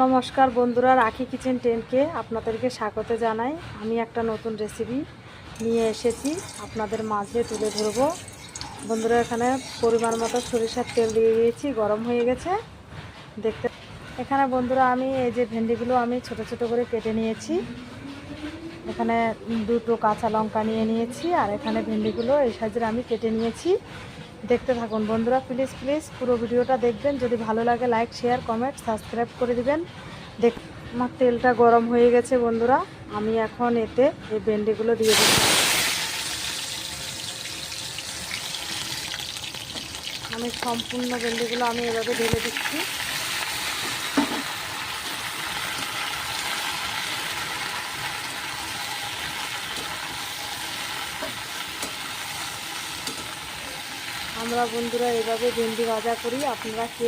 নমস্কার বন্ধুরা, রাখি কিচেন 10কে আপনাদেরকে স্বাগত জানাই। আমি একটা নতুন রেসিপি নিয়ে এসেছি, আপনাদের মাঝে তুলে ধরব। বন্ধুরা, এখানে পরিমাণ মতো সরিষার তেল দিয়ে দিয়েছি, গরম হয়ে গেছে দেখতে। এখানে বন্ধুরা আমি এই যে ভেন্ডিগুলো আমি ছোট ছোট করে কেটে নিয়েছি। এখানে দুটো কাঁচা লঙ্কা নিয়ে নিয়েছি, আর এখানে ভেন্ডিগুলো এই সাইজের আমি কেটে নিয়েছি। দেখতে থাকুন বন্ধুরা, প্লিজ প্লিজ পুরো ভিডিওটা দেখবেন। যদি ভালো লাগে লাইক, শেয়ার, কমেন্ট, সাবস্ক্রাইব করে দিবেন। দেখ, আমার তেলটা গরম হয়ে গেছে বন্ধুরা। আমি এখন এতে এই ভেন্ডিগুলো দিয়ে দেব। আমি সম্পূর্ণ ভেন্ডিগুলো আমি এভাবে ঢেলে দিচ্ছি। আমরা বন্ধুরা এভাবে ভেন্ডি ভাজা করি। আপনারা কে